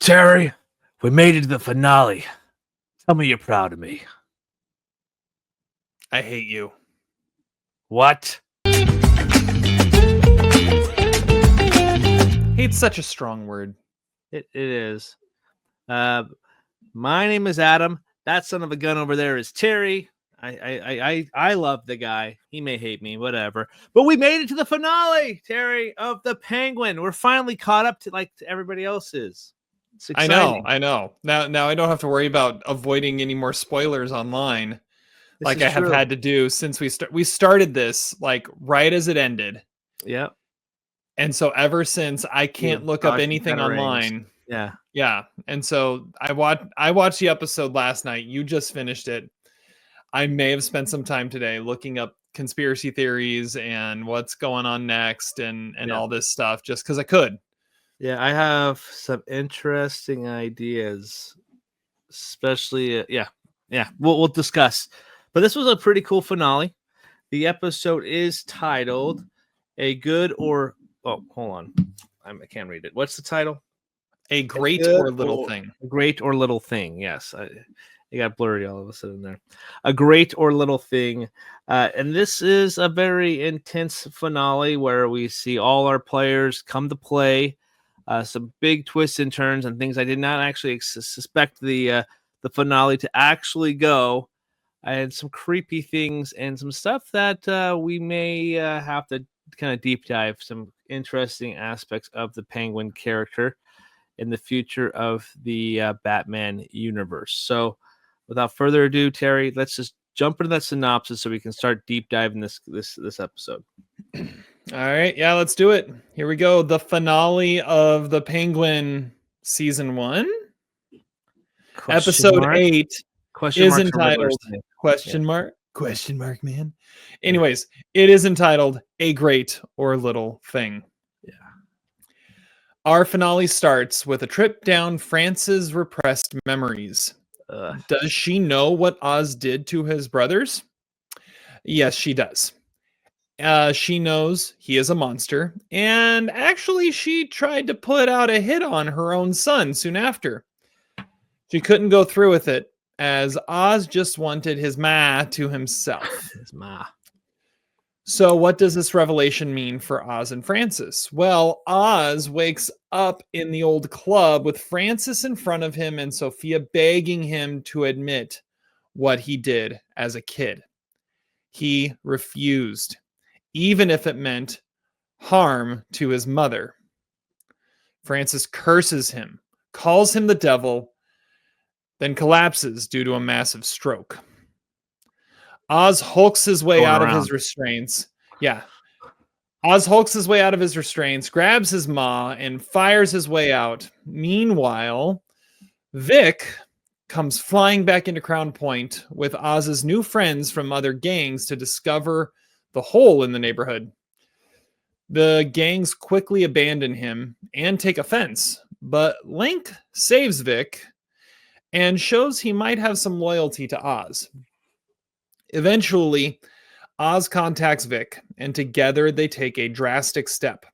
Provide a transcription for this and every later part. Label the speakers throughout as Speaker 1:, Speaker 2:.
Speaker 1: Terry, we made it to the finale. Tell me you're proud of me.
Speaker 2: I hate you.
Speaker 1: What?
Speaker 2: Hate's such a strong word.
Speaker 1: It is. My name is Adam. That son of a gun over there is Terry. I love the guy. He may hate me, whatever. But we made it to the finale, Terry, of The Penguin. We're finally caught up to everybody else is. It's exciting.
Speaker 2: I know. Now I don't have to worry about avoiding any more spoilers online, like I have had to do since we started this right as it ended.
Speaker 1: Yeah.
Speaker 2: And so ever since, I can't look up anything online.
Speaker 1: Yeah.
Speaker 2: Yeah. And so I watched the episode last night. You just finished it. I may have spent some time today looking up conspiracy theories and what's going on next and all this stuff just because I could.
Speaker 1: Yeah, I have some interesting ideas, especially we'll discuss. But this was a pretty cool finale. The episode is titled "A Good or hold on, I can't read it. What's the title?
Speaker 2: A Great or Little Thing.
Speaker 1: A Great or Little Thing. Yes, it got blurry all of a sudden there. A Great or Little Thing, and this is a very intense finale where we see all our players come to play. Some big twists and turns and things I did not actually suspect the finale to actually go, and some creepy things and some stuff that we may have to kind of deep dive some interesting aspects of the Penguin character in the future of the Batman universe. So without further ado, Terry, let's just jump into that synopsis so we can start deep diving this episode.
Speaker 2: All right, yeah, let's do it. Here we go. The finale of The Penguin season 1, episode 8 is entitled question mark, man. Anyways, it is entitled A Great or Little Thing.
Speaker 1: Yeah.
Speaker 2: Our finale starts with a trip down France's repressed memories. Does she know what Oz did to his brothers? Yes, she does. She knows he is a monster, and actually she tried to put out a hit on her own son soon after. She couldn't go through with it, as Oz just wanted his ma to himself.
Speaker 1: His ma.
Speaker 2: So what does this revelation mean for Oz and Francis? Well, Oz wakes up in the old club with Francis in front of him and Sofia begging him to admit what he did as a kid. He refused, even if it meant harm to his mother. Francis curses him, calls him the devil, then collapses due to a massive stroke. Oz hulks his way out of his restraints. Yeah. Oz hulks his way out of his restraints, grabs his ma, and fires his way out. Meanwhile, Vic comes flying back into Crown Point with Oz's new friends from other gangs to discover the hole in the neighborhood. The gangs quickly abandon him and take offense, but Link saves Vic and shows he might have some loyalty to Oz. Eventually, Oz contacts Vic, and together they take a drastic step.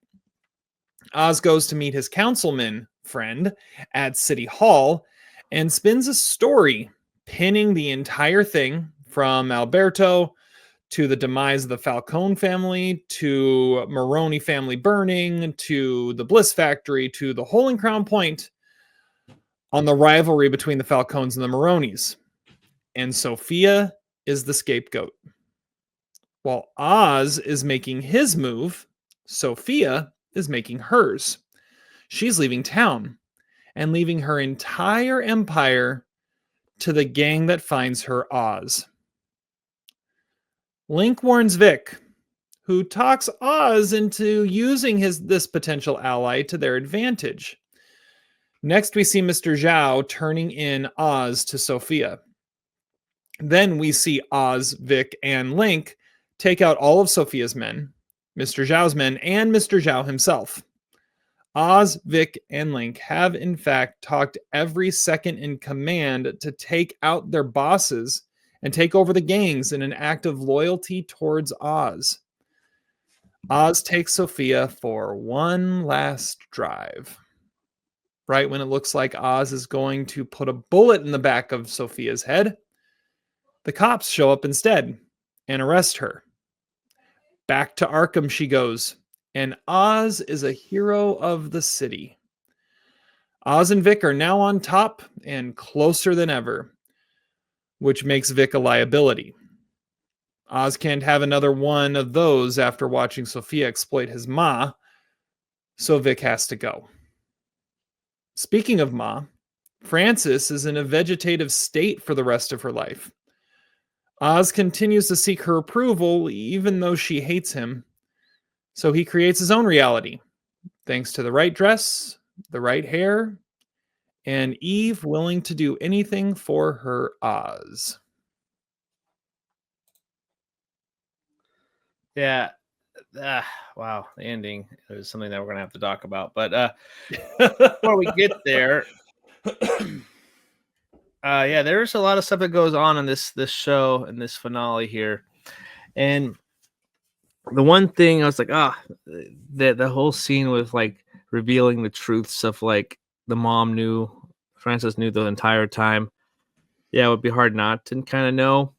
Speaker 2: Oz goes to meet his councilman friend at City Hall and spins a story pinning the entire thing from Alberto to the demise of the Falcone family, to Maroni family burning, to the Bliss factory, to the hole in Crown Point, on the rivalry between the Falcones and the Maronis. And Sofia is the scapegoat. While Oz is making his move, Sofia is making hers. She's leaving town and leaving her entire empire to the gang that finds her Oz. Link warns Vic, who talks Oz into using this potential ally to their advantage. Next, we see Mr. Zhao turning in Oz to Sofia. Then we see Oz, Vic, and Link take out all of Sofia's men, Mr. Zhao's men, and Mr. Zhao himself. Oz, Vic, and Link have in fact talked every second in command to take out their bosses and take over the gangs in an act of loyalty towards Oz. Oz takes Sofia for one last drive. right when it looks like Oz is going to put a bullet in the back of Sophia's head, the cops show up instead and arrest her. Back to Arkham she goes, and Oz is a hero of the city. Oz and Vic are now on top and closer than ever, which makes Vic a liability. Oz can't have another one of those after watching Sophia exploit his ma, so Vic has to go. Speaking of ma, Frances is in a vegetative state for the rest of her life. Oz continues to seek her approval even though she hates him, so he creates his own reality, thanks to the right dress, the right hair, and Eve willing to do anything for her Oz.
Speaker 1: Yeah. Wow. The ending is something that we're going to have to talk about. But before we get there, yeah, there's a lot of stuff that goes on in this show and this finale here. And the one thing I was like, the whole scene with like revealing the truths of like the mom knew, Frances knew the entire time. Yeah, it would be hard not to kind of know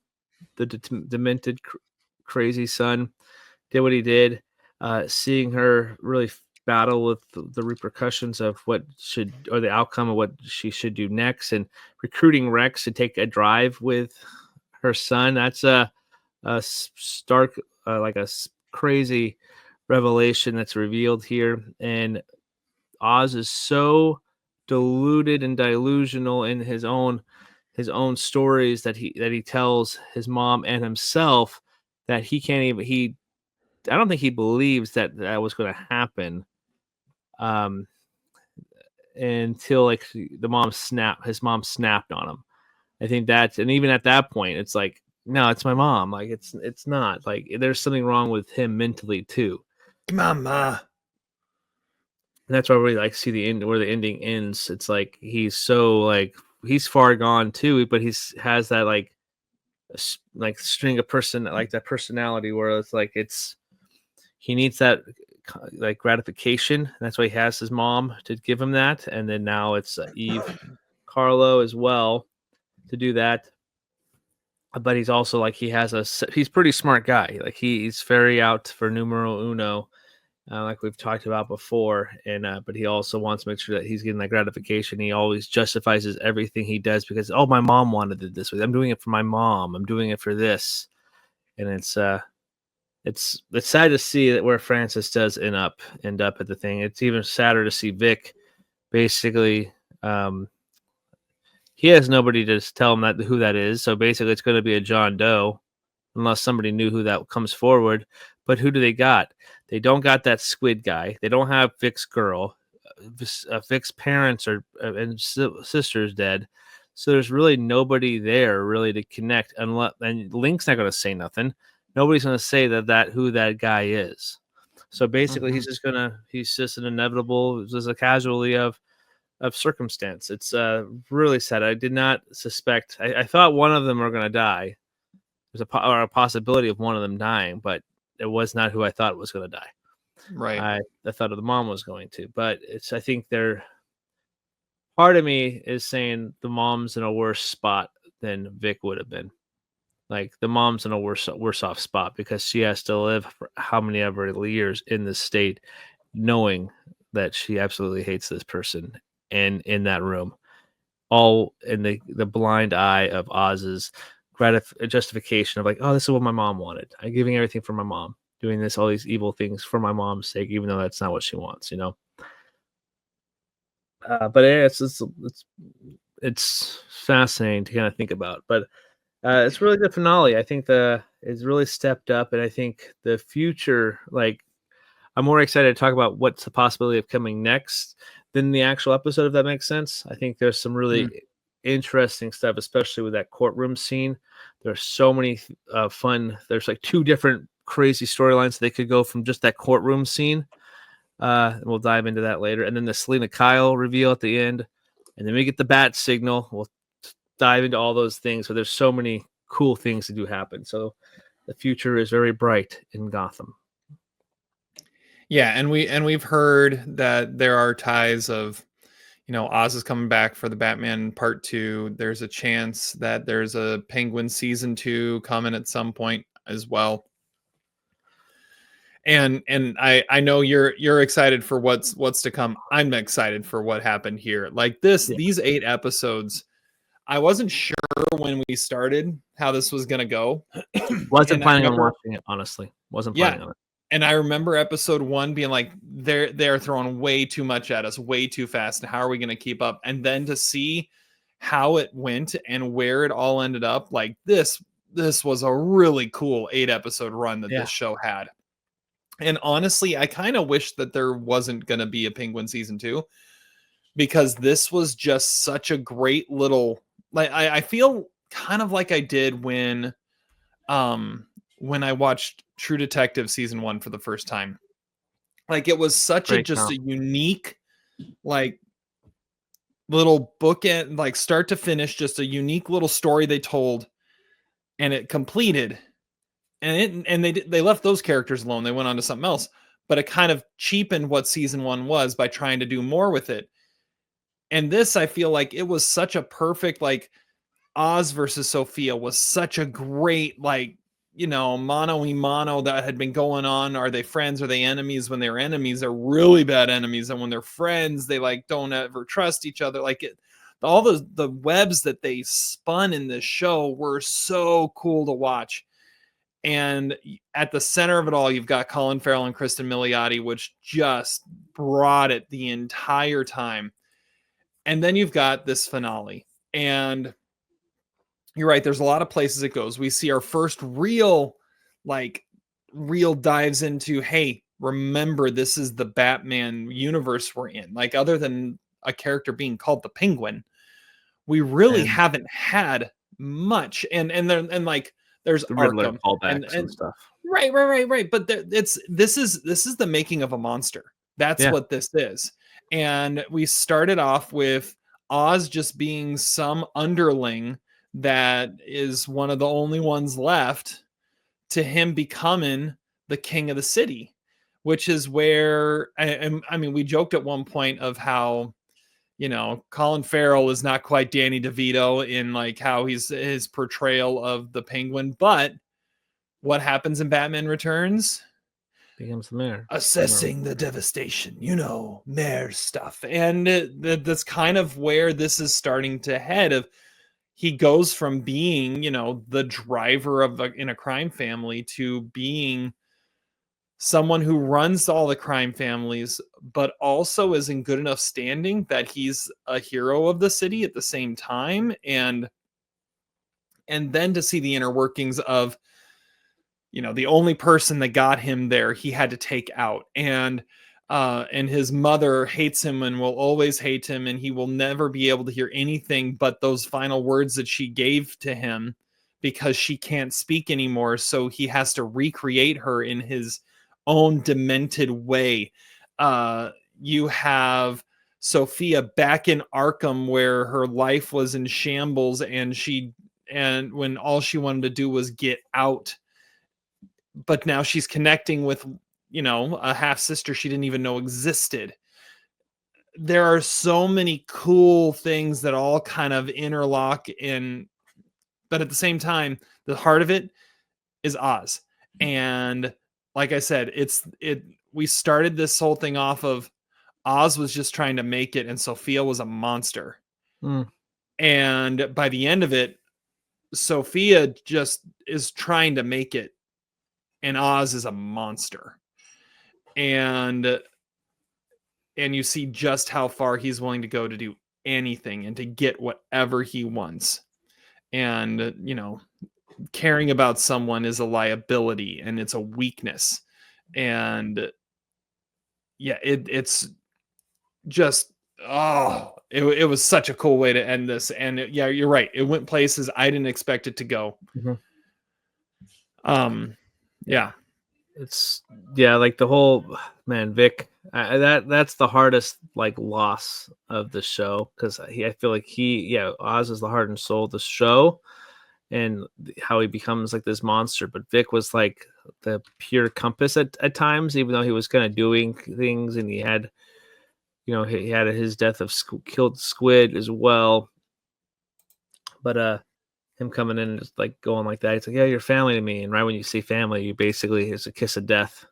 Speaker 1: the demented, crazy son did what he did. Seeing her really battle with the repercussions of what should, or the outcome of what she should do next, and recruiting Rex to take a drive with her son. That's a stark, like a crazy revelation that's revealed here. And Oz is so deluded and delusional in his own stories that he tells his mom and himself that he can't even I don't think he believes that that was going to happen um until like his mom snapped on him. I think that's, and even at that point it's like, no, it's my mom. Like it's not, like there's something wrong with him mentally too.
Speaker 2: Mama.
Speaker 1: And that's why we like see the end, where the ending ends. It's like he's so like he's far gone too, but has that like string of like that personality where it's like he needs that like gratification. That's why he has his mom to give him that, and then now it's Eve Carlo as well to do that. But he's also like he's pretty smart guy. Like he's very out for numero uno, like we've talked about before. And but he also wants to make sure that he's getting that gratification. He always justifies everything he does because, oh, my mom wanted it this way. I'm doing it for my mom. I'm doing it for this. And it's sad to see that where Frances does end up at the thing. It's even sadder to see Vic basically. He has nobody to tell him who that is. So basically, it's going to be a John Doe, unless somebody knew who that comes forward. But who do they got? They don't got that squid guy. They don't have Vic's girl. Vic's parents and sister's dead. So there's really nobody there really to connect. And Link's not going to say nothing. Nobody's going to say that who that guy is. So basically, he's just an inevitable, just a casualty of circumstance. It's really sad. I did not suspect. I thought one of them were going to die. There's a possibility of one of them dying, but it was not who I thought was going to die.
Speaker 2: Right.
Speaker 1: I thought the mom was going to, but I think part of me is saying the mom's in a worse spot than Vic would have been. Like the mom's in a worse off spot because she has to live for how many ever years in this state, knowing that she absolutely hates this person, and in that room, all in the blind eye of Oz's justification of like, oh, this is what my mom wanted. I'm giving everything for my mom, doing all these evil things for my mom's sake, even though that's not what she wants, But it's fascinating to kind of think about. But it's really good finale. I think it's really stepped up, and I think the future, like, I'm more excited to talk about what's the possibility of coming next than the actual episode, if that makes sense. I think there's some really interesting stuff, especially with that courtroom scene. There's so many fun. There's like 2 different crazy storylines they could go from just that courtroom scene. And we'll dive into that later. And then the Selena Kyle reveal at the end. And then we get the bat signal. We'll dive into all those things. So there's so many cool things to do happen. So the future is very bright in Gotham.
Speaker 2: Yeah, and we've heard that there are ties of, Oz is coming back for the Batman Part 2. There's a chance that there's a Penguin Season 2 coming at some point as well. And I know you're excited for what's to come. I'm excited for what happened here. Like these 8 episodes, I wasn't sure when we started how this was going to go.
Speaker 1: Wasn't planning on watching it, honestly. Wasn't planning on it.
Speaker 2: And I remember episode 1 being like, they're throwing way too much at us, way too fast. And how are we going to keep up? And then to see how it went and where it all ended up, like this was a really cool 8-episode run that this show had. And honestly, I kind of wish that there wasn't going to be a Penguin Season 2, because this was just such a great little, like, I feel kind of like I did when I watched True Detective Season 1 for the first time. Like, it was such a unique, like, little bookend, like start to finish, just a unique little story they told, and it completed. And they left those characters alone. They went on to something else, but it kind of cheapened what Season 1 was by trying to do more with it. And this, I feel like it was such a perfect, like, Oz versus Sophia was such a great, like, mano y mano that had been going on. Are they friends? Are they enemies? When they're enemies, they're really bad enemies. And when they're friends, they like don't ever trust each other. Like all the webs that they spun in this show were so cool to watch. And at the center of it all, you've got Colin Farrell and Cristin Milioti, which just brought it the entire time. And then you've got this finale. And you're right, there's a lot of places it goes. We see our first real dives into, hey, remember, this is the Batman universe we're in. Like, other than a character being called the Penguin, we really haven't had much. And like, there's
Speaker 1: the Riddler
Speaker 2: Arkham
Speaker 1: callbacks and stuff.
Speaker 2: Right. But this is the making of a monster. That's what this is. And we started off with Oz just being some underling that is one of the only ones left, to him becoming the king of the city, which is where, I mean, we joked at one point of how, Colin Farrell is not quite Danny DeVito in like how his portrayal of the Penguin, but what happens in Batman Returns?
Speaker 1: Becomes the mayor.
Speaker 2: Assessing the devastation, mayor stuff. And that's kind of where this is starting to head. Of he goes from being, the driver in a crime family to being someone who runs all the crime families, but also is in good enough standing that he's a hero of the city at the same time. And then to see the inner workings of, the only person that got him there, he had to take out. And his mother hates him and will always hate him, and he will never be able to hear anything but those final words that she gave to him, because she can't speak anymore. So he has to recreate her in his own demented way. You have Sophia back in Arkham, where her life was in shambles, and when all she wanted to do was get out. But now she's connecting with, a half sister she didn't even know existed. There are so many cool things that all kind of interlock but at the same time, the heart of it is Oz. And like I said, we started this whole thing off of Oz was just trying to make it, and Sophia was a monster. And by the end of it, Sophia just is trying to make it, and Oz is a monster. And you see just how far he's willing to go to do anything and to get whatever he wants. And, caring about someone is a liability, and it's a weakness. And it's just, it was such a cool way to end this. And you're right. It went places I didn't expect it to go.
Speaker 1: It's like the whole, man, Vic, that's the hardest like loss of the show, because I feel like Oz is the heart and soul of the show, and how he becomes like this monster. But Vic was like the pure compass at times, even though he was kind of doing things, and he had he had his death of killed squid as well. But him coming in and just like going like that, it's like, yeah, you're family to me. And right when you see family, you basically it's a kiss of death.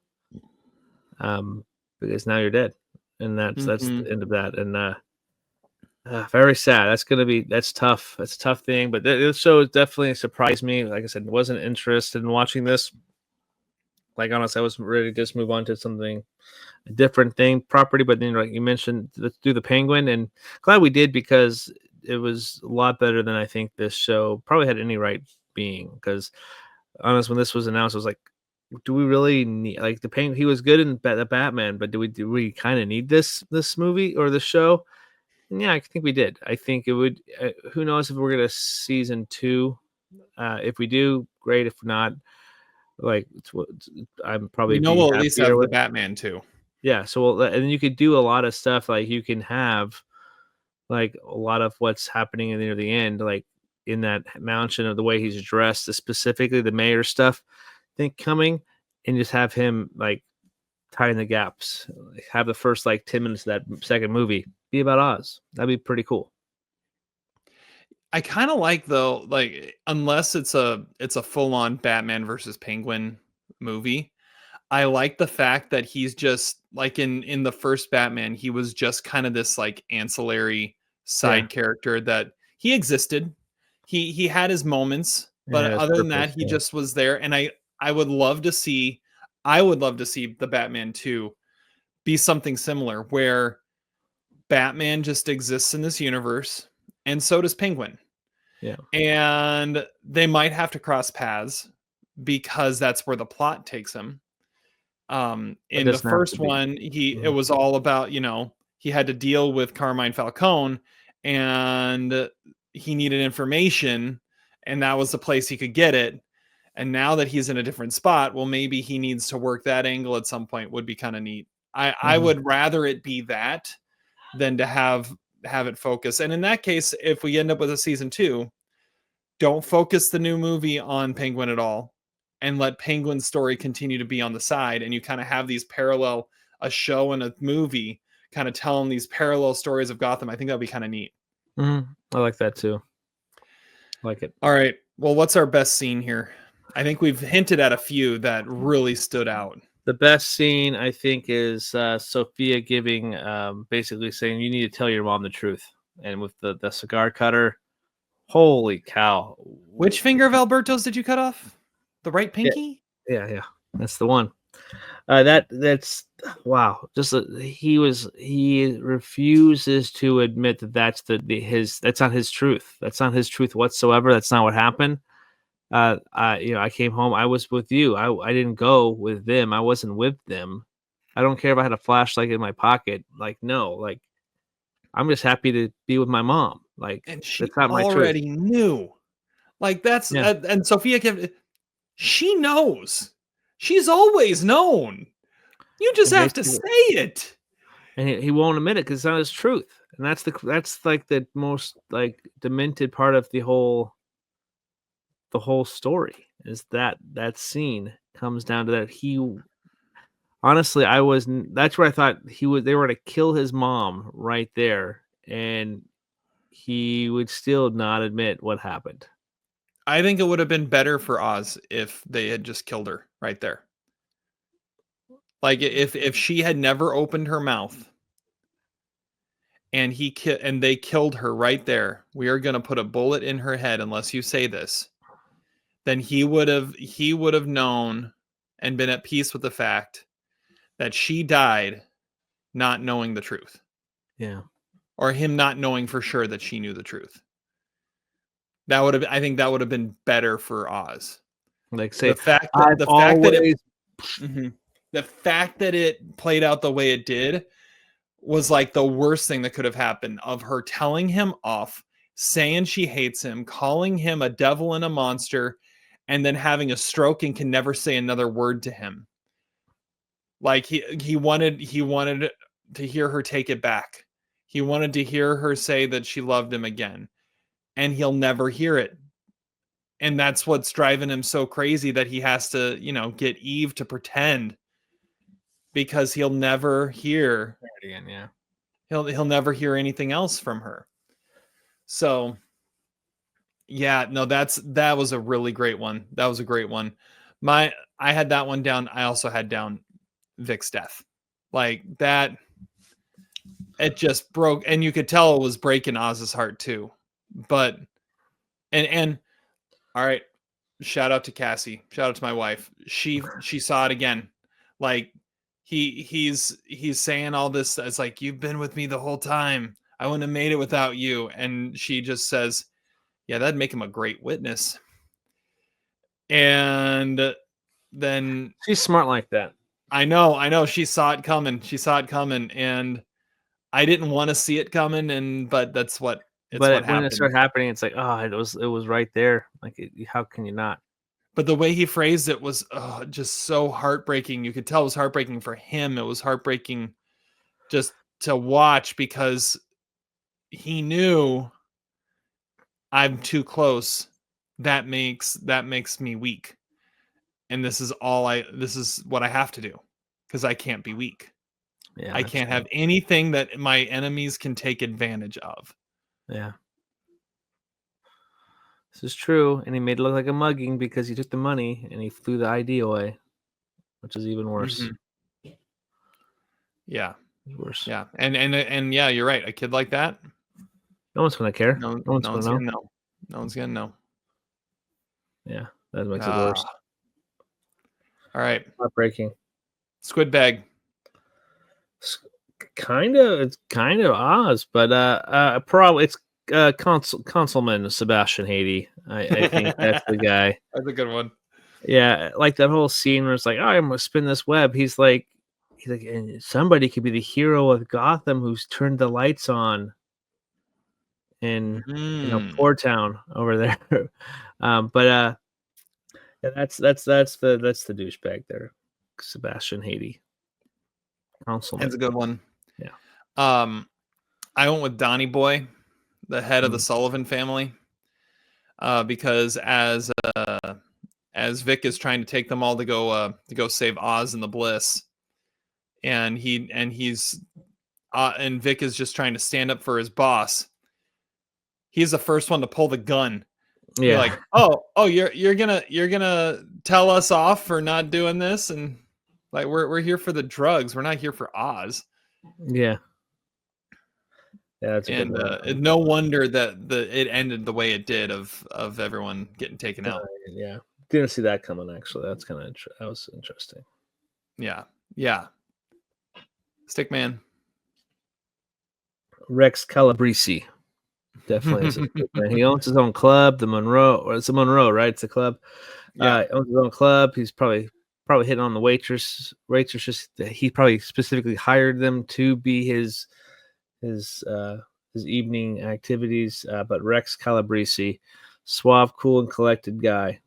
Speaker 1: Because now you're dead, and that's the end of that. And very sad. That's tough. That's a tough thing. But this show definitely surprised me. Like I said, wasn't interested in watching this. Like honestly, I was ready to just move on to something a different thing property. But then, like you mentioned, let's do the Penguin, and glad we did because it was a lot better than I think this show probably had any right being. Because honest, when this was announced, I was like, do we really need like the Penguin? He was good in the Batman, but do we kind of need this movie or this show? And yeah, I think we did. I think it would. Who knows if we're gonna season 2? If we do, great. If not, like I'm probably be
Speaker 2: We'll at least
Speaker 1: happier
Speaker 2: have the
Speaker 1: with.
Speaker 2: Batman too.
Speaker 1: Yeah. So and you could do a lot of stuff. Like you can have like a lot of what's happening near the end, like in that mansion of the way he's dressed, specifically the mayor stuff. I think coming and just have him like tying the gaps. Have the first like 10 minutes of that second movie be about Oz. That'd be pretty cool.
Speaker 2: I kind of like though, like unless it's a full on Batman versus Penguin movie, I like the fact that he's just like in the first Batman, he was just kind of this like ancillary
Speaker 1: Yeah.
Speaker 2: side character that he existed. He had his moments, but
Speaker 1: Yeah, his
Speaker 2: other than that,
Speaker 1: purpose.
Speaker 2: he
Speaker 1: Yeah.
Speaker 2: just was there. And I would love to see I would love to see the Batman 2 be something similar where Batman just exists in this universe and so does Penguin.
Speaker 1: Yeah.
Speaker 2: And they might have to cross paths because that's where the plot takes him.
Speaker 1: It
Speaker 2: In the
Speaker 1: doesn't have to
Speaker 2: first
Speaker 1: be.
Speaker 2: one, it
Speaker 1: Mhm.
Speaker 2: was all about, he had to deal with Carmine Falcone and he needed information and that was the place he could get it. And now that he's in a different spot, well, maybe he needs to work that angle at some point would be kind of neat. I
Speaker 1: Mhm.
Speaker 2: would rather it be that than to have it focus. And in that case, if we end up with a season 2, don't focus the new movie on Penguin at all and let Penguin's story continue to be on the side. And you kind of have these parallel, a show and a movie kind of telling these parallel stories of Gotham. I think that'd be kind of neat.
Speaker 1: Mhm. I like that too. Like it.
Speaker 2: All right. Well, what's our best scene here? I think we've hinted at a few that really stood out.
Speaker 1: The best scene I think is Sophia giving basically saying you need to tell your mom the truth. And with the cigar cutter, holy cow.
Speaker 2: Which finger of Alberto's did you cut off? The right
Speaker 1: Yeah,
Speaker 2: pinky?
Speaker 1: yeah. That's the one. That's wow. Just he refuses to admit that that's not his truth. That's not his truth whatsoever. That's not what happened. I came home. I was with you. I didn't go with them. I wasn't with them. I don't care if I had a flashlight in my pocket. Like no, like I'm just happy to be with my mom. Like
Speaker 2: And she
Speaker 1: that's not my truth.
Speaker 2: already knew. Like that's
Speaker 1: Yeah,
Speaker 2: and Sophia kept she knows. She's always known. You just
Speaker 1: and
Speaker 2: have to
Speaker 1: basically,
Speaker 2: say it.
Speaker 1: and he won't admit it because it's not his truth. And that's like the most like demented part of the whole story is that scene comes down to that he honestly that's where I thought they were going to kill his mom right there and he would still not admit what happened.
Speaker 2: I think it would have been better for Oz if they had just killed her right there. Like if she had never opened her mouth and and they killed her right there. We are going to put a bullet in her head unless you say this. Then he would have known and been at peace with the fact that she died not knowing the truth
Speaker 1: Yeah,
Speaker 2: or him not knowing for sure that she knew the truth. I think that would have been better for Oz.
Speaker 1: like
Speaker 2: The
Speaker 1: say
Speaker 2: fact that
Speaker 1: I've
Speaker 2: the fact that it
Speaker 1: always
Speaker 2: Mhm. The fact that it played out the way it did was like the worst thing that could have happened of her telling him off, saying she hates him, calling him a devil and a monster, and then having a stroke and can never say another word to him. Like he wanted to hear her take it back. He wanted to hear her say that she loved him again, and he'll never hear it. And that's what's driving him so crazy that he has to, get Eve to pretend because he'll never hear
Speaker 1: again, yeah.
Speaker 2: He'll never hear anything else from her. So yeah, no, that was a really great one. That was a great one. I had that one down. I also had down Vic's death. Like that, it just broke, and you could tell it was breaking Oz's heart too. But and all right, shout out to Cassie. Shout out to my wife. She saw it again. Like he's saying all this. It's like, you've been with me the whole time. I wouldn't have made it without you. And she just says, yeah, that'd make him a great witness. And then
Speaker 1: She's smart like that.
Speaker 2: I know. She saw it coming. And I didn't want to see it coming. But that's what
Speaker 1: But when it
Speaker 2: happened.
Speaker 1: started happening, it's like, oh, it was right there. Like, how can you not?
Speaker 2: But the way he phrased it was just so heartbreaking. You could tell it was heartbreaking for him. It was heartbreaking just to watch, because he knew, I'm too close. That makes me weak. And this is what I have to do, because I can't be weak.
Speaker 1: Yeah,
Speaker 2: I can't have anything that my enemies can take advantage of.
Speaker 1: Yeah. This is true. And he made it look like a mugging because he took the money and he threw the ID away, which is even worse.
Speaker 2: Mm-hmm. Yeah.
Speaker 1: Worse.
Speaker 2: Yeah. And yeah, you're right. A kid like that,
Speaker 1: no one's gonna care.
Speaker 2: No
Speaker 1: one's
Speaker 2: gonna know. No one's gonna know.
Speaker 1: Yeah, that makes it worse.
Speaker 2: All right.
Speaker 1: Heartbreaking.
Speaker 2: Squid bag.
Speaker 1: It's kind of Oz, but probably it's Consulman Sebastian Haiti. I think that's the guy.
Speaker 2: That's a good one.
Speaker 1: Yeah, like that whole scene where it's like, oh, I'm gonna spin this web. He's like, and somebody could be the hero of Gotham who's turned the lights on in Poor Town over there. But yeah, that's the douchebag there, Sebastian Haiti. Councilman.
Speaker 2: That's a good one.
Speaker 1: Yeah.
Speaker 2: I went with Donnie Boy, the head of the Sullivan family, because as Vic is trying to take them all to go save Oz and the Bliss, and he's and Vic is just trying to stand up for his boss. He's the first one to pull the gun.
Speaker 1: Yeah.
Speaker 2: You're like, oh, you're gonna tell us off for not doing this, and like we're here for the drugs. We're not here for Oz.
Speaker 1: Yeah. Yeah, that's
Speaker 2: and no wonder that it ended the way it did of everyone getting taken out.
Speaker 1: Yeah, didn't see that coming. Actually, that's kind of that was interesting.
Speaker 2: Yeah. Stickman.
Speaker 1: Rex Calabrese. Definitely is a good man. He owns his own club, the Monroe, or it's a Monroe, right? It's a club. Yeah, he owns his own club. He's probably hitting on the waitresses. He probably specifically hired them to be his evening activities. But Rex Calabrese, suave, cool, and collected guy,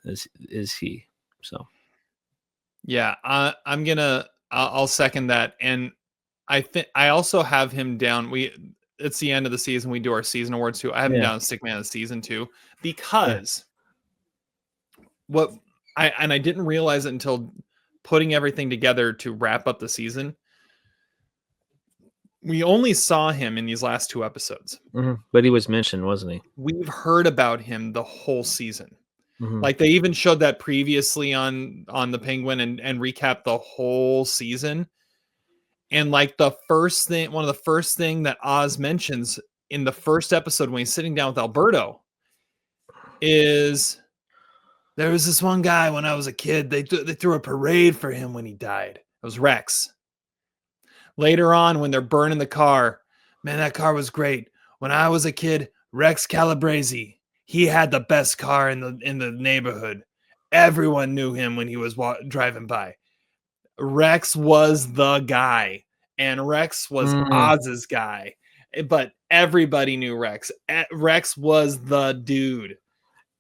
Speaker 1: is he? So,
Speaker 2: yeah, I'll second that, and I think I also have him down. It's the end of the season. We do our season awards too. I have him down Stickman of the season too, because I didn't realize it until putting everything together to wrap up the season. We only saw him in these last 2 episodes,
Speaker 1: but he was mentioned, wasn't he?
Speaker 2: We've heard about him the whole season. Like they even showed that previously on the Penguin and recapped the whole season. And like one of the first thing that Oz mentions in the first episode when he's sitting down with Alberto is, there was this one guy when I was a kid, they threw a parade for him when he died. It was Rex. Later on, when they're burning the car, man, that car was great. When I was a kid, Rex Calabrese, he had the best car in the neighborhood. Everyone knew him when he was driving by. Rex was the guy, and Rex was Oz's guy, but everybody knew Rex. Rex was the dude.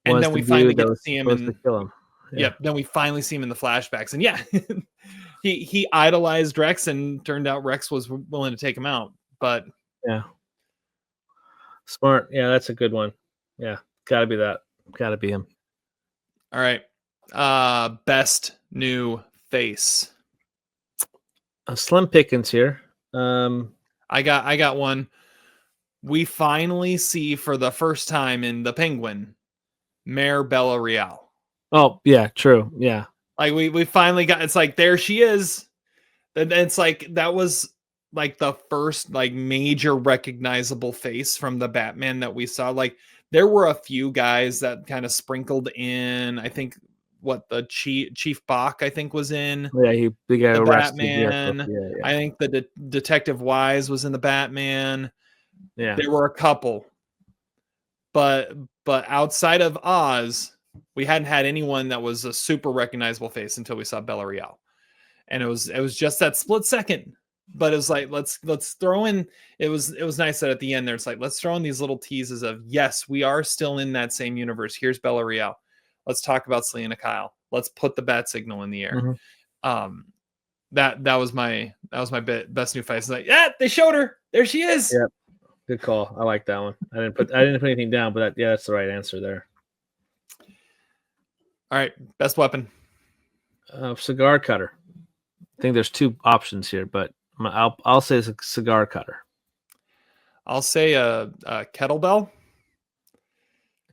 Speaker 2: And then we finally get to see him
Speaker 1: to kill him.
Speaker 2: Yep. Then we finally see him in the flashbacks, and yeah, he idolized Rex, and turned out Rex was willing to take him out. But
Speaker 1: yeah, smart. Yeah, that's a good one. Yeah, gotta be that. Gotta be him.
Speaker 2: All right. Best new face.
Speaker 1: Slim Pickens here.
Speaker 2: I got one. We finally see for the first time in The Penguin, Mayor Bella Real.
Speaker 1: Oh yeah, true. Yeah.
Speaker 2: Like we finally got. It's like there she is. And it's like that was like the first like major recognizable face from the Batman that we saw. Like there were a few guys that kind of sprinkled in. I think what the Chief Bach I think was in
Speaker 1: Yeah, they got
Speaker 2: the
Speaker 1: arrested. Yeah,
Speaker 2: Batman.
Speaker 1: yeah,
Speaker 2: I think the Detective Wise was in the Batman.
Speaker 1: yeah.
Speaker 2: There were a couple, but outside of Oz, we hadn't had anyone that was a super recognizable face until we saw Bella Real, and it was just that split second. But it was like let's throw in. It was nice that at the end there's like let's throw in these little teases of yes, we are still in that same universe. Here's Bella Real. Let's talk about Selena Kyle. Let's put the bat signal in the air.
Speaker 1: Mm-hmm.
Speaker 2: That was my best new fight. It's like yeah, they showed her. There she is.
Speaker 1: Yeah. Good call. I like that one. I didn't put anything down, but that's the right answer there.
Speaker 2: All right, best weapon.
Speaker 1: Cigar cutter. I think there's two options here, but I'll say it's a cigar cutter.
Speaker 2: I'll say a kettlebell.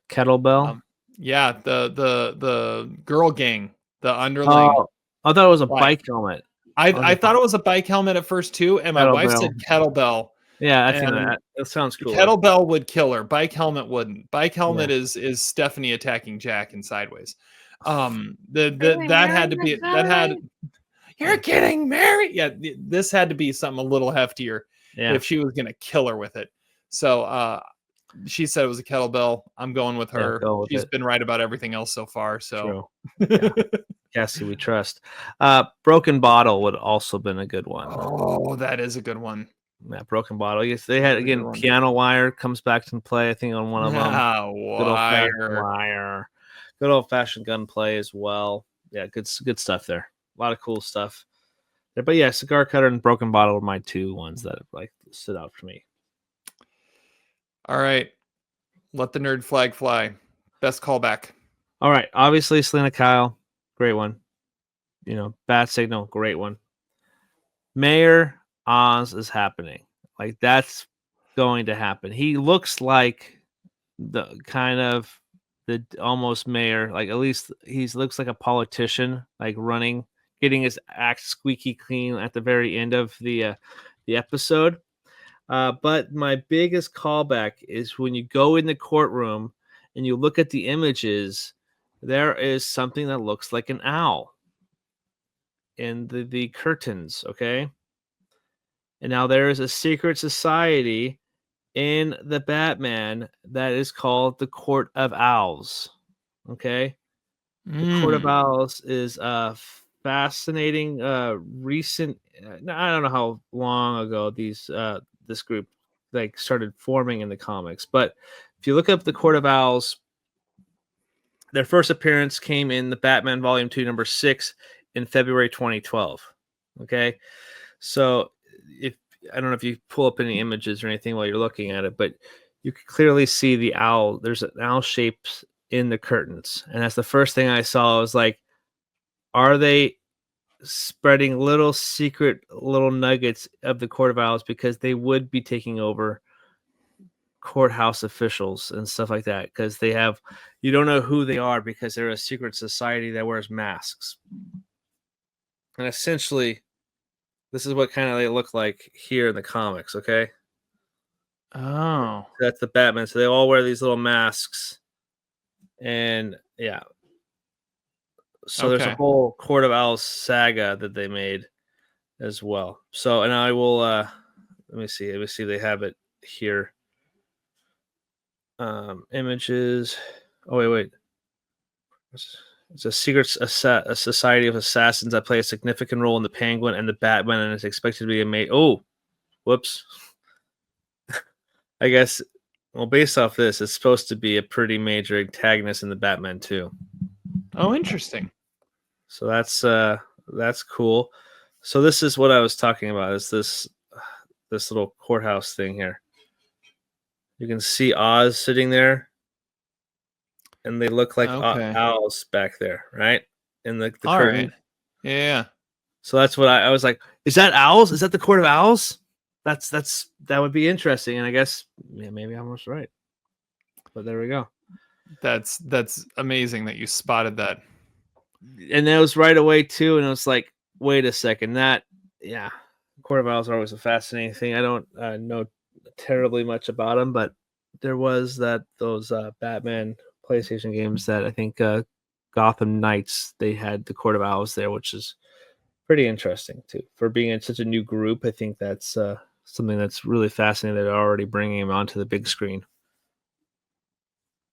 Speaker 1: Kettlebell.
Speaker 2: Yeah, the girl gang, the underling.
Speaker 1: Oh, I thought it was a bike helmet.
Speaker 2: I thought it was a bike helmet at first too, and my wife said kettlebell.
Speaker 1: Yeah, I think that sounds cool.
Speaker 2: Kettlebell would kill her. Bike helmet wouldn't. Bike helmet is Stephanie attacking Jack in Sideways. That had to be that had. You're getting married. Yeah, this had to be something a little heftier if she was gonna kill her with it. So she said it was a kettlebell. I'm going with her. She's been right about everything else so far. So
Speaker 1: Cassie, we trust. Broken bottle would also been a good one.
Speaker 2: Oh, that is a good one.
Speaker 1: That broken bottle. Yes, they had again. Piano wire comes back to play. I think on one of them. Wire. Good old fashioned gunplay as well. Yeah, good stuff there. A lot of cool stuff there. But yeah, cigar cutter and broken bottle are my two ones that like stood out for me.
Speaker 2: All right, let the nerd flag fly. Best callback.
Speaker 1: All right, obviously Selena Kyle, great one. Bat signal, great one. Mayor Oz is happening. Like that's going to happen. He looks like the kind of the almost mayor, like at least he looks like a politician, like running, getting his act squeaky clean at the very end of the episode. But my biggest callback is when you go in the courtroom and you look at the images, there is something that looks like an owl in the curtains, okay? And now there is a secret society in the Batman that is called the Court of Owls, okay? The Court of Owls is a fascinating recent I don't know how long ago this group like started forming in the comics, but if you look up the Court of Owls, their first appearance came in the Batman Volume 2 number 6 in February 2012. Okay? So I don't know if you pull up any images or anything while you're looking at it, but you can clearly see the owl. There's an owl shape in the curtains. And that's the first thing I saw. I was like, are they spreading little secret little nuggets of the Court of Owls because they would be taking over courthouse officials and stuff like that because you don't know who they are because they're a secret society that wears masks. And essentially, this is what kind of they look like here in the comics, okay?
Speaker 2: Oh.
Speaker 1: That's the Batman. So they all wear these little masks. And yeah. So there's a whole Court of Owls saga that they made as well. So, and I will, let me see if they have it here. Images. Oh, wait. It's a secret a society of assassins that play a significant role in the Penguin and the Batman, and is expected to be a mate. Oh, whoops. I guess, well, based off this, it's supposed to be a pretty major antagonist in the Batman too.
Speaker 2: Oh, interesting.
Speaker 1: So that's cool. So this is what I was talking about. Is this little courthouse thing here? You can see Oz sitting there, and they look like owls back there, right? In the curtain.
Speaker 2: Right. Yeah.
Speaker 1: So that's what I was like. Is that owls? Is that the Court of Owls? that would be interesting, and I guess maybe I'm almost right. But there we go.
Speaker 2: That's amazing that you spotted that.
Speaker 1: And that was right away too, and it was like, wait a second, that yeah, Court of Owls are always a fascinating thing. I don't know terribly much about them, but there was those Batman PlayStation games that I think Gotham Knights, they had the Court of Owls there, which is pretty interesting too. For being in such a new group, I think that's something that's really fascinating that they're already bringing him onto the big screen.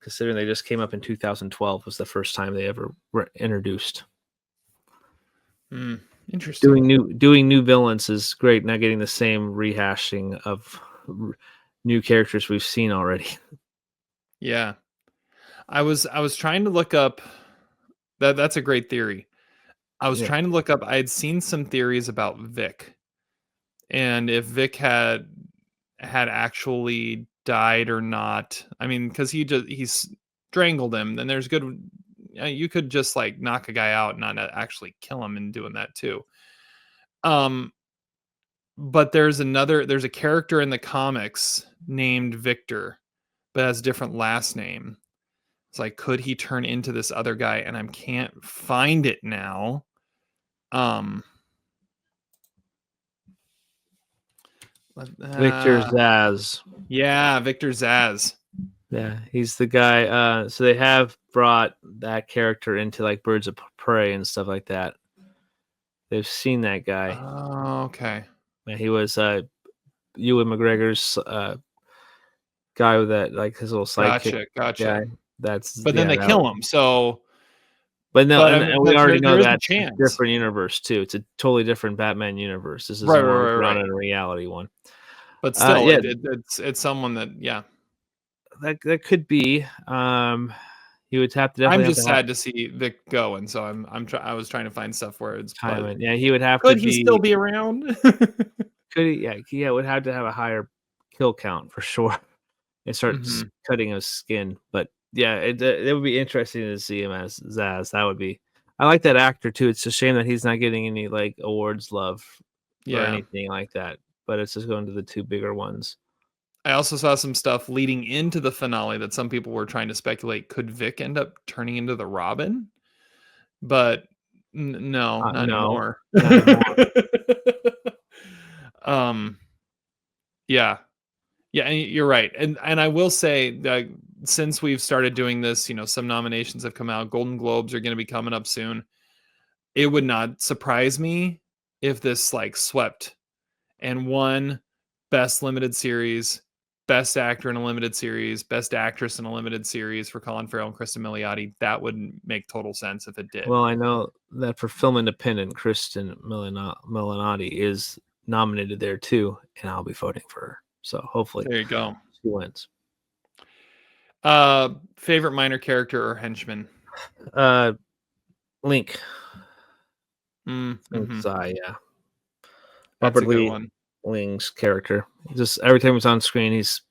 Speaker 1: Considering they just came up in 2012 was the first time they ever were introduced.
Speaker 2: Interesting.
Speaker 1: Doing new villains is great. Not getting the same rehashing of new characters we've seen already.
Speaker 2: Yeah, I was trying to look up that. That's a great theory. I was trying to look up. I had seen some theories about Vic, and if Vic had actually died or not. I mean, because he's strangled him. Then there's good. You could just like knock a guy out, and not actually kill him, and doing that too. But there's a character in the comics named Victor, but has a different last name. It's like, could he turn into this other guy? And I can't find it now.
Speaker 1: Victor Zsasz.
Speaker 2: Yeah, Victor Zsasz.
Speaker 1: Yeah, he's the guy. So they have brought that character into like Birds of Prey and stuff like that. They've seen that guy.
Speaker 2: Oh, okay.
Speaker 1: Yeah, he was Ewan McGregor's guy with that, like his little sidekick.
Speaker 2: Gotcha.
Speaker 1: Guy. That's
Speaker 2: but then they kill him. So,
Speaker 1: but no,
Speaker 2: but,
Speaker 1: and,
Speaker 2: I mean,
Speaker 1: and we already know
Speaker 2: there is a
Speaker 1: that's a
Speaker 2: chance.
Speaker 1: different universe too. It's a totally different Batman universe. This is
Speaker 2: Right,
Speaker 1: more
Speaker 2: right.
Speaker 1: grounded in reality one.
Speaker 2: But still,
Speaker 1: yeah,
Speaker 2: it's someone that
Speaker 1: that could be. He would have to definitely.
Speaker 2: I'm just sad to see Vic go, and so I was trying to find stuff where it's
Speaker 1: time. Yeah, he would have
Speaker 2: could
Speaker 1: to
Speaker 2: he
Speaker 1: be.
Speaker 2: still be around?
Speaker 1: Could he? Yeah, would have to have a higher kill count for sure, and start cutting his skin. But yeah, it would be interesting to see him as Zsasz. That would be. I like that actor too. It's a shame that he's not getting any like awards love or anything like that. But it's just going to the two bigger ones.
Speaker 2: I also saw some stuff leading into the finale that some people were trying to speculate, could Vic end up turning into the Robin? But no, not anymore.
Speaker 1: Not anymore.
Speaker 2: Yeah, and you're right. And I will say that since we've started doing this, some nominations have come out. Golden Globes are going to be coming up soon. It would not surprise me if this like swept and won Best Limited Series, Best Actor in a Limited Series, Best Actress in a Limited Series for Colin Farrell and Cristin Milioti. That would make total sense if it did.
Speaker 1: Well, I know that for Film Independent, Cristin Milioti is nominated there too, and I'll be voting for her. So hopefully,
Speaker 2: there you go.
Speaker 1: She wins.
Speaker 2: Favorite minor character or henchman?
Speaker 1: Link.
Speaker 2: Yeah.
Speaker 1: That's Robert Lee Ling's character. Just every time he's on screen, he's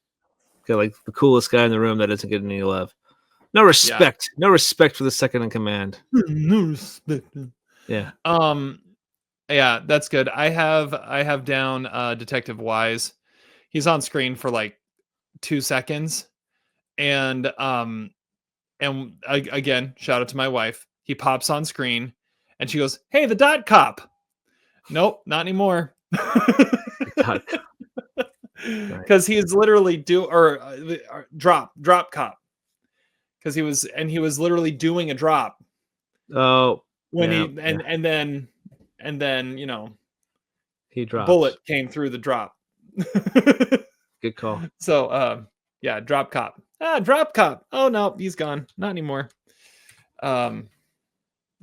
Speaker 1: got like the coolest guy in the room that doesn't get any love. No respect. Yeah. No respect for the second in command.
Speaker 2: No respect.
Speaker 1: Yeah.
Speaker 2: Yeah, that's good. I have down Detective Wise. He's on screen for like 2 seconds. And again, shout out to my wife. He pops on screen and she goes, "Hey, the dot cop." Nope, not anymore. Because he is literally drop cop. Because he was literally doing a drop.
Speaker 1: Oh,
Speaker 2: when he and then
Speaker 1: he dropped.
Speaker 2: A bullet came through the drop.
Speaker 1: Good call.
Speaker 2: So drop cop. Drop cop. Oh no, he's gone. Not anymore.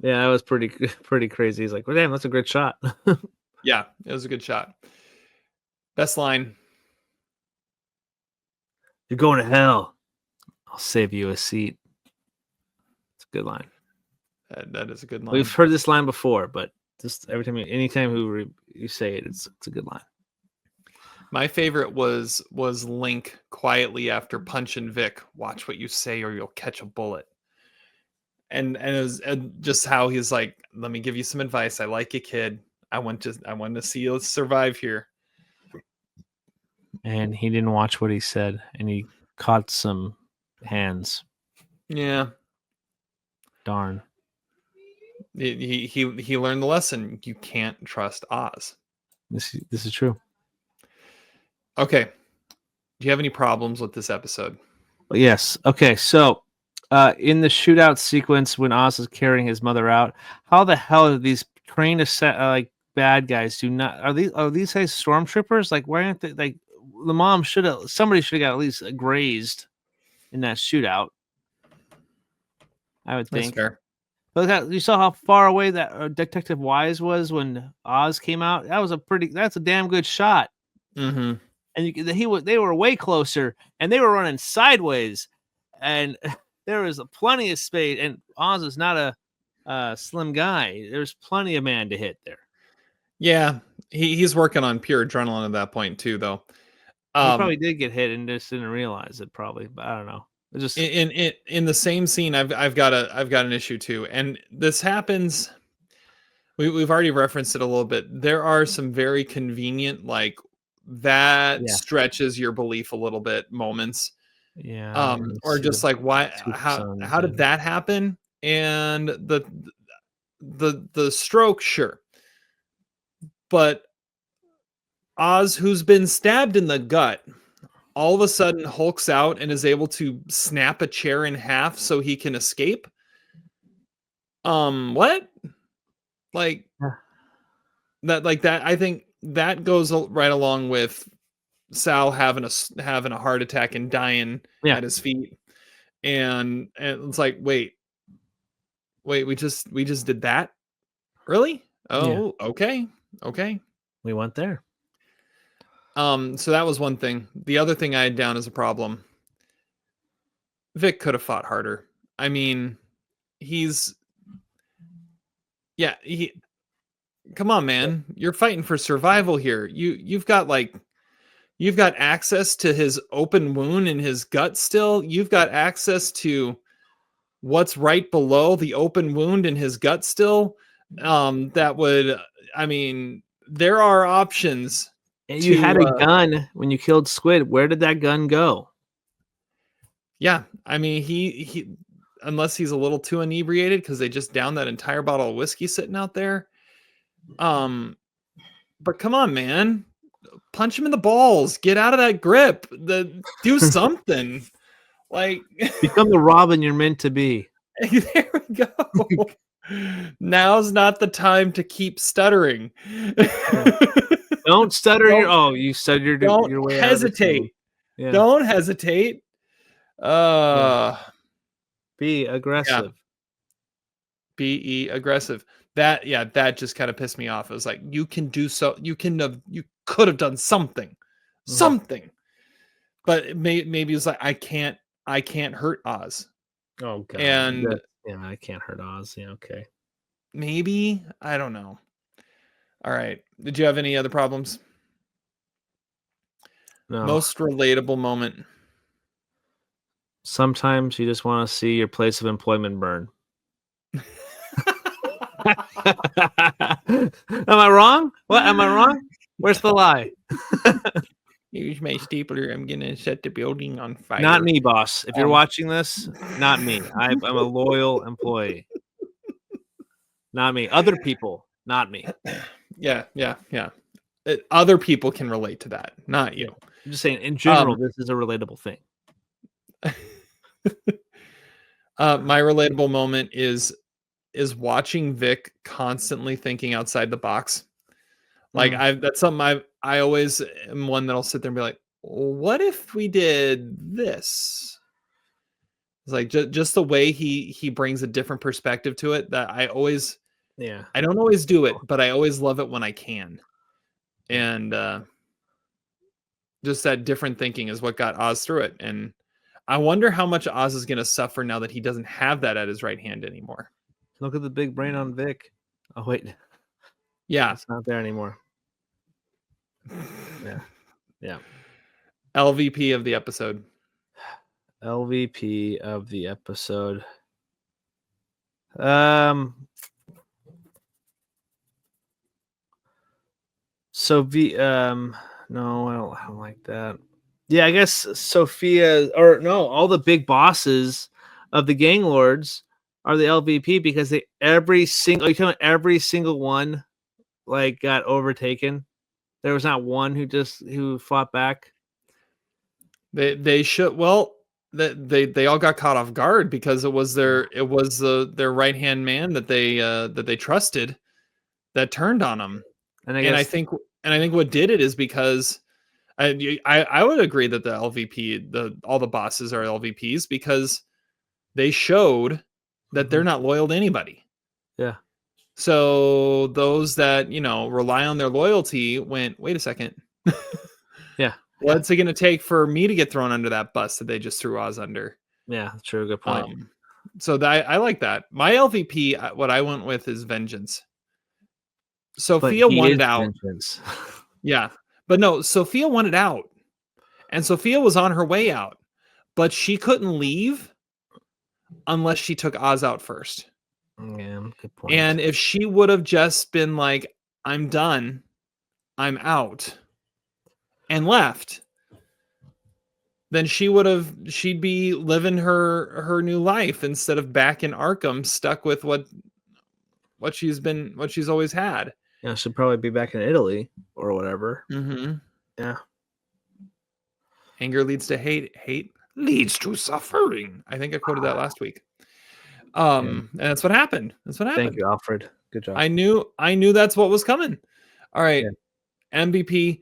Speaker 1: Yeah, that was pretty crazy. He's like, well, damn, that's a great shot.
Speaker 2: Yeah, it was a good shot. Best line.
Speaker 1: You're going to hell. I'll save you a seat. It's a good line.
Speaker 2: That is a good line.
Speaker 1: We've heard this line before, but just anytime you say it, it's a good line.
Speaker 2: My favorite was Link quietly after punching Vic. Watch what you say, or you'll catch a bullet. And it was just how he's like, "Let me give you some advice. I like you, kid. I want to see you survive here."
Speaker 1: And he didn't watch what he said, and he caught some hands.
Speaker 2: Yeah.
Speaker 1: Darn.
Speaker 2: He learned the lesson. You can't trust Oz.
Speaker 1: This is true.
Speaker 2: Okay. Do you have any problems with this episode?
Speaker 1: Yes. Okay. So, in the shootout sequence when Oz is carrying his mother out, how the hell did these trained like bad guys do not? Are these guys stormtroopers? Like, why aren't they like? The mom somebody should have got at least grazed in that shootout. I would
Speaker 2: That's
Speaker 1: think.
Speaker 2: fair.
Speaker 1: But you saw how far away that Detective Wise was when Oz came out. That's a damn good shot.
Speaker 2: Mm-hmm.
Speaker 1: And they were way closer, and they were running sideways, and there was plenty of space. And Oz is not a slim guy. There's plenty of man to hit there.
Speaker 2: Yeah, he's working on pure adrenaline at that point too, though.
Speaker 1: He probably did get hit and just didn't realize it. Probably, but I don't know. It just
Speaker 2: in the same scene, I've got an issue too, and this happens. We've already referenced it a little bit. There are some very convenient, like that stretches your belief a little bit moments.
Speaker 1: Yeah.
Speaker 2: Or just like why how did that happen? And the stroke, sure. But Oz, who's been stabbed in the gut, all of a sudden hulks out and is able to snap a chair in half so he can escape. What? Like that I think that goes right along with Sal having a heart attack and dying at his feet. And it's like, wait, we just did that? Really? Oh, okay.
Speaker 1: We went there.
Speaker 2: So that was one thing. The other thing I had down as a problem. Vic could have fought harder. I mean, come on, man. You're fighting for survival here. You've got access to his open wound in his gut still. You've got access to what's right below the open wound in his gut still. There are options.
Speaker 1: You had a gun when you killed Squid. Where did that gun go?
Speaker 2: Yeah, I mean, he unless he's a little too inebriated because they just downed that entire bottle of whiskey sitting out there. But come on, man, punch him in the balls. Get out of that grip. Do something. Like
Speaker 1: become the Robin you're meant to be.
Speaker 2: There we go. Now's not the time to keep stuttering.
Speaker 1: Don't stutter. You stuttered your way
Speaker 2: hesitate.
Speaker 1: Yeah.
Speaker 2: Don't hesitate.
Speaker 1: Be aggressive.
Speaker 2: Yeah. Be aggressive. That just kind of pissed me off. It was like, you can do so. You could have done something. Something. But maybe it was like, I can't hurt Oz.
Speaker 1: Oh god.
Speaker 2: And
Speaker 1: I can't hurt Oz. Yeah, okay.
Speaker 2: Maybe, I don't know. All right. Did you have any other problems?
Speaker 1: No.
Speaker 2: Most relatable moment.
Speaker 1: Sometimes you just want to see your place of employment burn. Am I wrong? What? Am I wrong? Where's the lie?
Speaker 2: Here's my stapler. I'm going to set the building on fire.
Speaker 1: Not me, boss. If you're watching this, not me. I'm a loyal employee. Not me. Other people, not me.
Speaker 2: Yeah. Other people can relate to that, not you.
Speaker 1: I'm just saying, in general, this is a relatable thing.
Speaker 2: My relatable moment is watching Vic constantly thinking outside the box. Like that's something I always am one that'll sit there and be like, what if we did this? It's like just the way he brings a different perspective to it that I don't always do it, but I always love it when I can. And just that different thinking is what got Oz through it. And I wonder how much Oz is going to suffer now that he doesn't have that at his right hand anymore.
Speaker 1: Look at the big brain on Vic. Oh, wait.
Speaker 2: Yeah.
Speaker 1: It's not there anymore. Yeah.
Speaker 2: LVP of the episode.
Speaker 1: LVP of the episode. So No, I don't like that. Yeah, I guess Sophia, or no, all the big bosses of the gang lords are the LVP because every single one like got overtaken. There was not one who fought back.
Speaker 2: They should, well, they all got caught off guard because it was their right hand man that they trusted that turned on them.
Speaker 1: And
Speaker 2: And I think what did it is because I would agree that the LVP, all the bosses are LVPs because they showed that they're not loyal to anybody.
Speaker 1: Yeah.
Speaker 2: So those that, rely on their loyalty went, wait a second.
Speaker 1: Yeah.
Speaker 2: What's it going to take for me to get thrown under that bus that they just threw Oz under?
Speaker 1: Yeah, true. Good point.
Speaker 2: So I like that. My LVP, what I went with is Vengeance. Sophia wanted out.
Speaker 1: Vengeance.
Speaker 2: Yeah. But no, Sophia wanted out. And Sophia was on her way out. But she couldn't leave unless she took Oz out first.
Speaker 1: Yeah, good point.
Speaker 2: And if she would have just been like, I'm done, I'm out, and left, then she'd be living her new life instead of back in Arkham, stuck with what she's always had.
Speaker 1: Yeah, she'll probably be back in Italy or whatever.
Speaker 2: Mm-hmm.
Speaker 1: Yeah.
Speaker 2: Anger leads to hate. Hate leads to suffering. I think I quoted that last week. And that's what happened.
Speaker 1: Thank you, Alfred. Good job.
Speaker 2: I knew that's what was coming. All right. Yeah. MVP.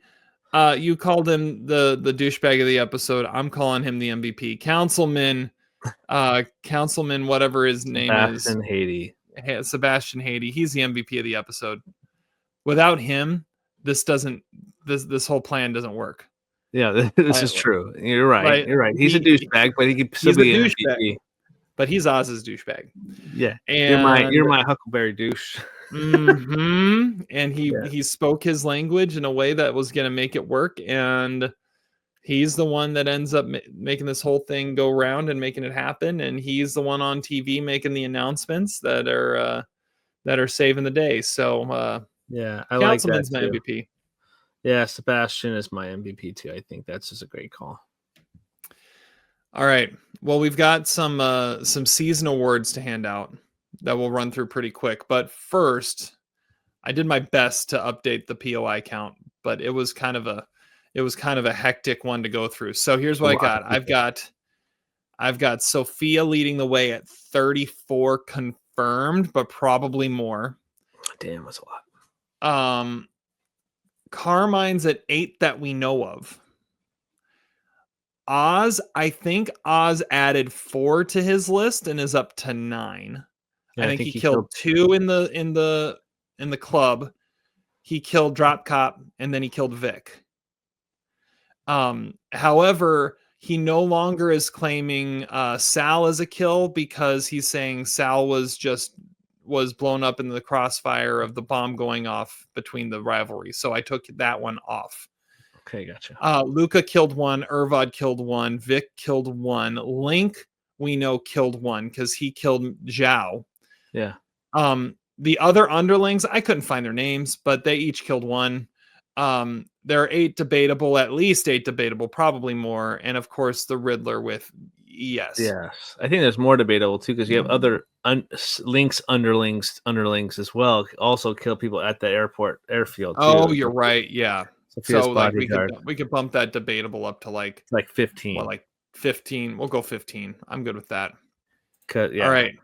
Speaker 2: You called him the douchebag of the episode. I'm calling him the MVP. Councilman, whatever his name is. Sebastian Haiti. He's the MVP of the episode. Without him, this whole plan doesn't work.
Speaker 1: Yeah, this is true. You're right. You're right. He's a douchebag, but he could still be an MVP.
Speaker 2: But he's Oz's douchebag.
Speaker 1: Yeah. And you're my Huckleberry douche.
Speaker 2: Mm-hmm. And he spoke his language in a way that was going to make it work, and he's the one that ends up making this whole thing go round and making it happen, and he's the one on TV making the announcements that are saving the day. So
Speaker 1: yeah, I like that
Speaker 2: Councilman's my
Speaker 1: too.
Speaker 2: MVP.
Speaker 1: Yeah, Sebastian is my MVP too. I think that's just a great call.
Speaker 2: All right. Well, we've got some season awards to hand out that we'll run through pretty quick. But first, I did my best to update the POI count, but it was kind of a hectic one to go through. So here's what I got. I've got Sophia leading the way at 34 confirmed, but probably more.
Speaker 1: Damn, that's a lot.
Speaker 2: Carmine's at 8 that we know of. Oz, I think Oz added 4 to his list and is up to 9. Yeah, I think he killed 2 in the club. He killed Drop Cop and then he killed Vic. However, he no longer is claiming Sal as a kill because he's saying Sal was blown up in the crossfire of the bomb going off between the rivalry. So I took that one off.
Speaker 1: Okay, gotcha.
Speaker 2: Luca killed 1. Irvad killed 1. Vic killed 1. Link, we know, killed 1 because he killed Zhao.
Speaker 1: Yeah.
Speaker 2: The other underlings, I couldn't find their names, but they each killed 1. There are 8 debatable, at least 8 debatable, probably more. And of course, the Riddler with ES.
Speaker 1: Yes. I think there's more debatable too because you have other links, underlings as well. Also kill people at the airfield.
Speaker 2: Oh, you're right. Yeah.
Speaker 1: Sophia's
Speaker 2: so like
Speaker 1: bodyguard.
Speaker 2: we could bump that debatable up to like
Speaker 1: 15.
Speaker 2: Well, like 15. We'll go 15. I'm good with that.
Speaker 1: Yeah.
Speaker 2: All right.